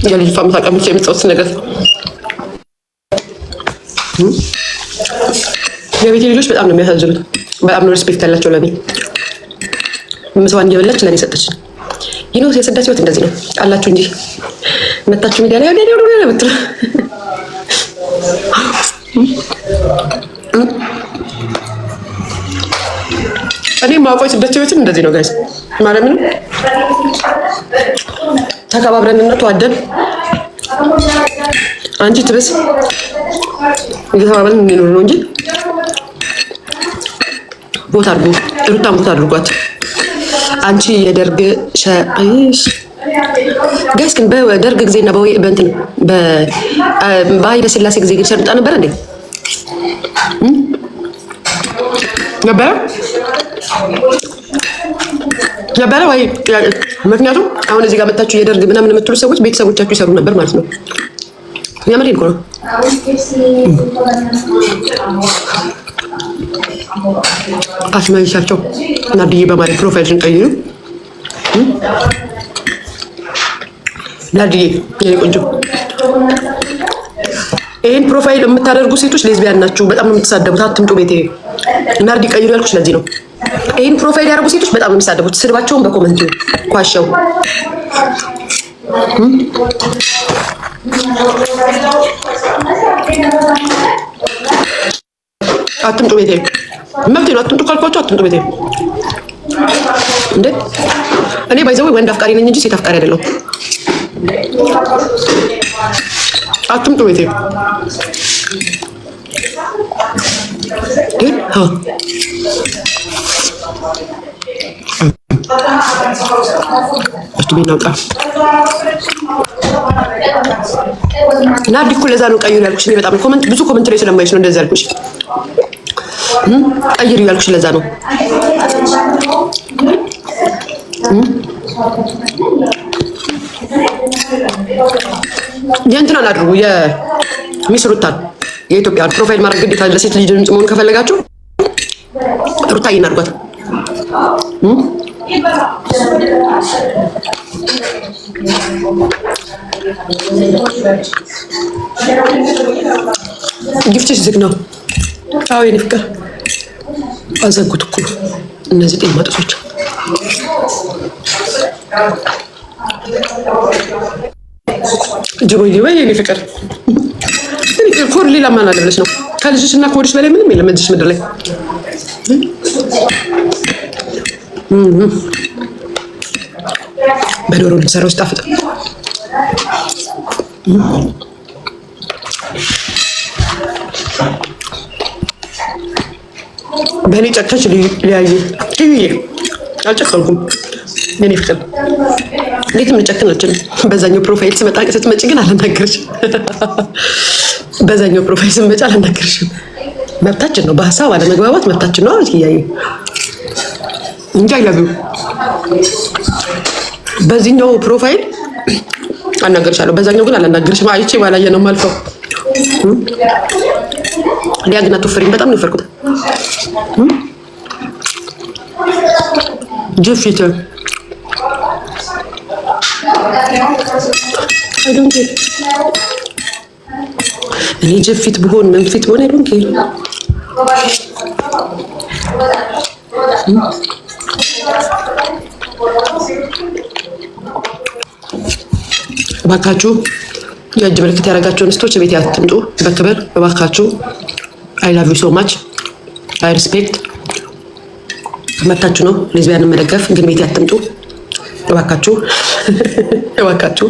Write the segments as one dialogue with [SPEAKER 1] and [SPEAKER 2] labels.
[SPEAKER 1] የልጅቷ መሳቀምች የምትወስ ነገር የቤቴ ልጆች በጣም ነው የሚያሳዝኑት። በጣም ነው ሪስፔክት ያላቸው ለኔ። ምሳዋን እየበላች ለኔ ሰጠች። ይኖስ የስደት ህይወት እንደዚህ ነው አላችሁ እንጂ መታችሁ ሚዲያ ላይ ነው ብትሉ እኔ ማውቀው ስደት ህይወት እንደዚህ ነው ጋይስ። ማለት ምን ተከባብረንና ተዋደን አንቺ ትብስ እየተባባልን እንኖር ነው እንጂ ቦታ አድርጉ ሩታን ቦታ አድርጓት። አንቺ የደርግ ሻይሽ ጋይስ ግን በደርግ ጊዜና በእንትን በኃይለ ሥላሴ ጊዜ ግን ሸርጣ ነበር እንዴ? ነበረ ወይ? ምክንያቱም አሁን እዚህ ጋር መታችሁ የደርግ ምናምን የምትሉ ሰዎች ቤተሰቦቻችሁ ይሰሩ ነበር ማለት ነው። ያመረኝ እኮ ነው። አስመልሻቸው እና ዲዬ በማለት ፕሮፋይልን ቀይሩ። ናዲዬ የኔ ቆንጆ ይሄን ፕሮፋይል የምታደርጉ ሴቶች ሌዝቢያን ናችሁ። በጣም ነው የምትሳደቡት። አትምጡ ቤቴ። ናርዲ ቀይሩ ያልኩሽ ለዚህ ነው። ይሄን ፕሮፋይል ያደርጉ ሴቶች በጣም ነው የሚሳደቡት። ስድባቸውን በኮመንት ኳሻው አትምጡ ቤቴ። መብቴ ነው። አትምጡ ካልኳቸው አትምጡ ቤቴ። እንዴ እኔ ባይዘው ወንድ አፍቃሪ ነኝ እንጂ ሴት አፍቃሪ አይደለሁም። አትምጡ ቤቴ። ግን እስቲ ቢናውጣ ናርዲ እኮ ለዛ ነው ቀይሩ ያልኩሽ። እኔ በጣም ኮመንት ብዙ ኮመንት ላይ ስለማይሽ ነው እንደዛ ያልኩሽ። ቀይሩ ያልኩሽ ለዛ ነው። የእንትናን አድርጉ የሚስ ሩታን የኢትዮጵያን ፕሮፋይል ማድረግ ግዴታ ለሴት ልጅ ድምጽ መሆን ከፈለጋችሁ ሩታዬን አድርጓት። ጊፍትሽ ዝግ ነው። አዎ የኔ ፍቅር አዘጉት እኮ እነዚህ ጤና ማጥሶች። ጀቦዬ ወይ የኔ ፍቅር ኮር ሌላ ማን አለ ብለሽ ነው? ከልጅሽ እና ከወድሽ በላይ ምንም የለም እዚህ ምድር ላይ። በዶሮ ልሰራው ስጣፍጥ በእኔ ጨካች ሊያዩ ይሄ አልጨከንኩም። የኔ ፍቅር እንዴት ምን ጨክናችን? በዛኛው ፕሮፋይል ስትመጪ ግን አላናገርሽም። በዛኛው ፕሮፋይል ስትመጪ አላናገርሽም። መብታችን ነው፣ በሀሳብ አለመግባባት መብታችን ነው። አትያዩ እንጂ አይለብም። በዚህኛው ፕሮፋይል አናገርሻለሁ፣ በዛኛው ግን አላናገርሽም። አይቼ ባላየ ነው የማልፈው። ሊያግና ተፈሪም በጣም ነው የፈርኩት። ጀፊት አይ ዶንት ኬር። እኔ ጀፊት ብሆን ምን ፊት ብሆን አይ ዶንት ኬር። እባካችሁ የእጅ ምልክት ያደረጋችሁ እንስቶች ቤት ያትምጡ በክብር እባካችሁ። አይ ላቭ ዩ ሶ ማች አይ ሪስፔክት። መታችሁ ነው ሌዝቢያን መደገፍ፣ ግን ቤት ያትምጡ እባካችሁ እባካችሁ።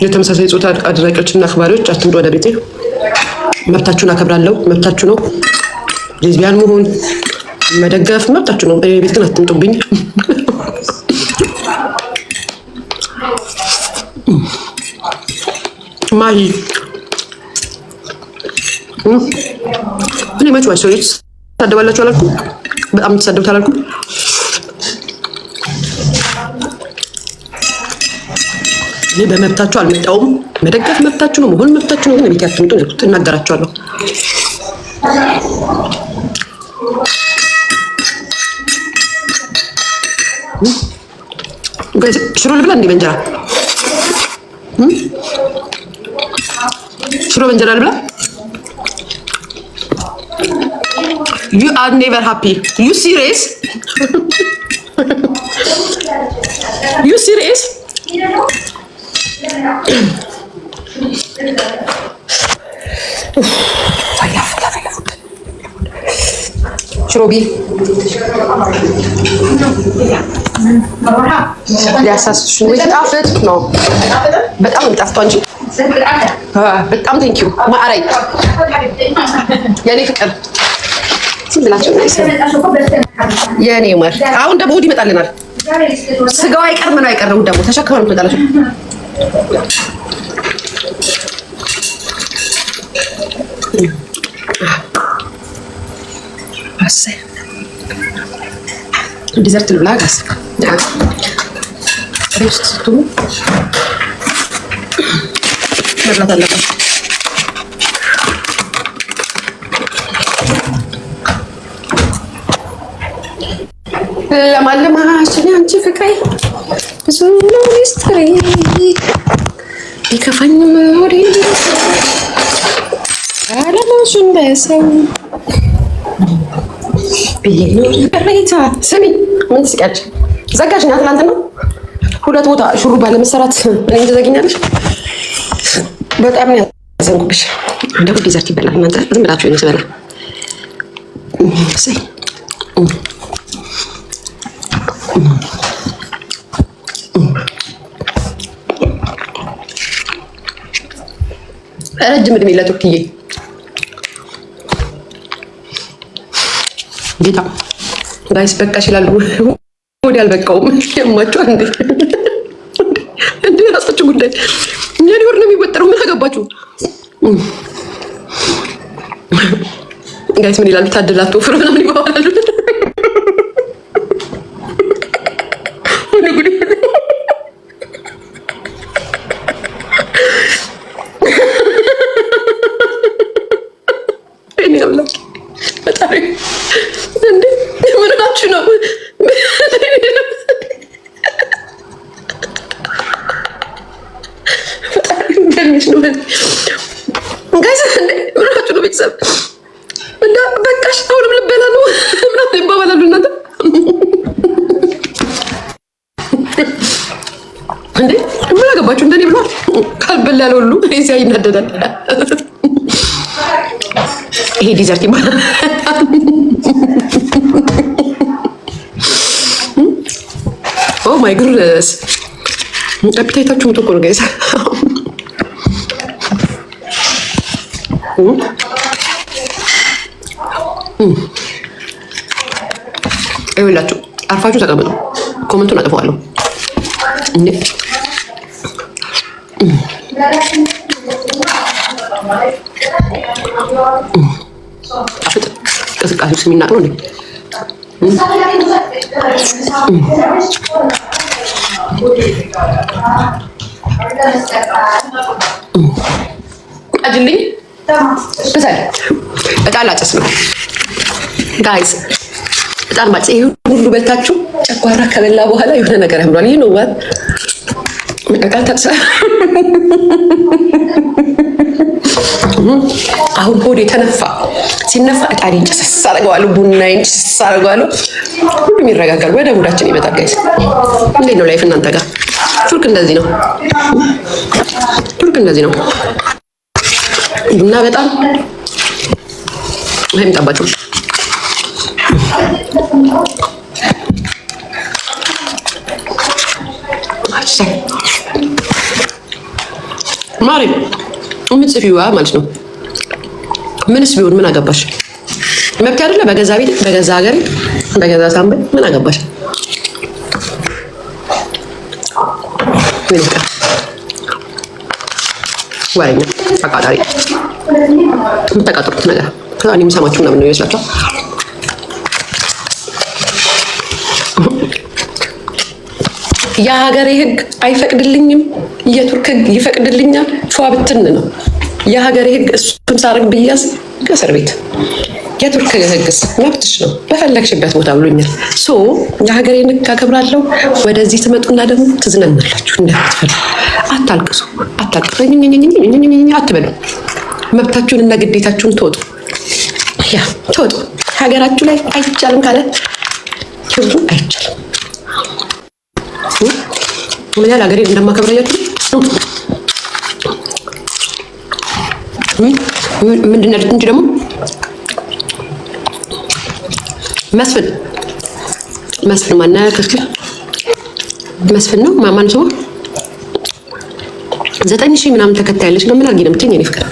[SPEAKER 1] የተመሳሳይ ጾታ አድናቂዎችና አክባሪዎች አትምጡ ወደ ቤቴ። መብታችሁን አከብራለሁ፣ መብታችሁ ነው። ሌዝቢያን መሆን መደገፍ መብታችሁ ነው። ቤት ግን አትምጡብኝ። ማሂ እኔ መች ዋሽ ሰዎች ታደባላችሁ አላልኩም? በጣም ተሳደብት አላልኩም? እኔ በመብታችሁ አልመጣሁም። መደገፍ መብታችሁ ነው፣ መሆን መብታችሁ ነው። ግን ቤት አትምጡ ነው እናገራችኋለሁ። ሽሮ ልብላ እንዴ በእንጀራ? ሽሮ በእንጀራ ልብላ? You are never happy. You serious? You serious? ሽሮቢ ሊያሳስሽ ወይ ጣፍጥ ነው። በጣም ጣፍጧል እንጂ በጣም ቴንኪው ማዕረይ የኔ ፍቅር ዝም ብላችሁ የኔ ማር። አሁን ደግሞ እሑድ ይመጣልናል። ስጋው አይቀር ምን አይቀር እሑድ ደግሞ ተሸክመን ትመጣላችሁ። ዲዘርት ልብላ ጋስ ሬስቱ መብላት አለበት። ለማለማችን አንቺ ፍቅሬ ብዙ ነው ሚስትሪ ቢከፋኝም ወሬ አለማሽን በሰው ቢኖር ቅሬታ። ስሚ ምን ትስቂያለሽ? ዘጋሽኝ ትናንትና ሁለት ቦታ ሹሩባ ለመሰራት እኔን ትዘጊኛለሽ? በጣም ነው ያዘንኩብሽ። አንዴ ዲዘርት ይበላል። እናንተ ዝም ብላችሁ ነው ስበላ እሰይ ረጅም እድሜ ለቱርክዬ ጌታ ጋይስ በቃሽ ይላሉ። ወዲ አልበቃውም። ያማችሁ እንዴ እንዴ ራሳችሁ ጉዳይ እኛ ሊወር ነው የሚወጠረው። ምን አገባችሁ ጋይስ? ምን ይላሉ? ታደላቱ ፍሮ ምናምን ይባላሉ። በቃሽ አሁንም ልበላ ነው ምናምን ይባባላሉ። እናንተ እንዴ ምን አገባችሁ? እንደኔ ብሏል ካልበላ ያለ ሁሉ እዚያ ይናደዳል። ይሄ ዲዘርት ይባላል። ኦ ማይ ጉድነስ አፒታይታችሁ ምትቆ ነው ጋይስ። ይኸውላችሁ አርፋችሁ ተቀመጡ። ኮመንቱን አጥፈዋለሁ እንዴ አፍጥ ቅዝቃዜ ስሚናቅ ነው እንዴ አጅልኝ ብዛል እጣን ላጨስ ነው ጋይስ። እጣን ማጨስ ይሄ ሁሉ በልታችሁ ጨጓራ ከበላ በኋላ የሆነ ነገር ያምራል። ይሄ ነው ማለት እጣን ታጨስ። አሁን ሆዴ ተነፋ። ሲነፋ እጣኔን ጭስ አደርገዋለሁ፣ ቡናዬን ጭስ አደርገዋለሁ። ሁሉም ይረጋጋል፣ ወደ ሙዳችን ይመጣል ጋይስ። እንዴት ነው ላይፍ እናንተ ጋር? ቱርክ እንደዚህ ነው። ቱርክ እንደዚህ ነው። ቡና በጣም አይምጣባችሁ። ማሪ የምትጽፊዋ ማለት ነው። ምንስ ቢሆን ምን አገባሽ? መብት አይደለ? በገዛ ቤት፣ በገዛ ሀገር፣ በገዛ ሳምበ ምን አገባሽ? ምን ይቀር ወሬኛ አቃጣሪ የምታቃጥሩት ነገር ከዛ እኔ የምሰማችሁ ምናምን ነው ይመስላችኋል? የሀገሬ ህግ አይፈቅድልኝም፣ የቱርክ ህግ ይፈቅድልኛል። ፏ ብትን ነው የሀገሬ ህግ። እሱን ሳረግ ብያዝ ከእስር ቤት የቱርክ ህግስ መብትሽ ነው፣ በፈለግሽበት ቦታ ብሎኛል። ሶ የሀገሬን ህግ አከብራለሁ። ወደዚህ ትመጡና ደግሞ ትዝናናላችሁ። እንደምትፈልጉ አታልቅሱ፣ አትበሉ። መብታችሁን እና ግዴታችሁን ተወጡ። ተወጡ። ሀገራችሁ ላይ አይቻልም ካለ ህጉ አይቻልም። ምን ያህል ሀገሬን እንደማከብራያችሁ ምንድን ያሉት እንጂ ደግሞ መስፍን ማናያ ክፍል መስፍን ነው ማማን ሰው 9,000 ምናምን ተከታይ ያለች ነው። ምን አድርጊ ነው የምትይኝ? እኔ ፍቅር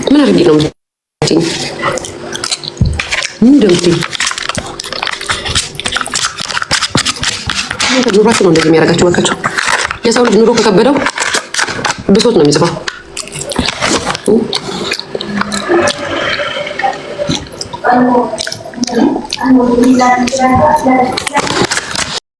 [SPEAKER 1] ምን አድርጊ ነው የምትይኝ? ምን እንደምትይኝ ኑሯቸው ነው እንደዚህ የሚያደርጋቸው። በቃቸው የሰው ልጅ ኑሮ ከከበደው ብሶት ነው የሚጽፋው።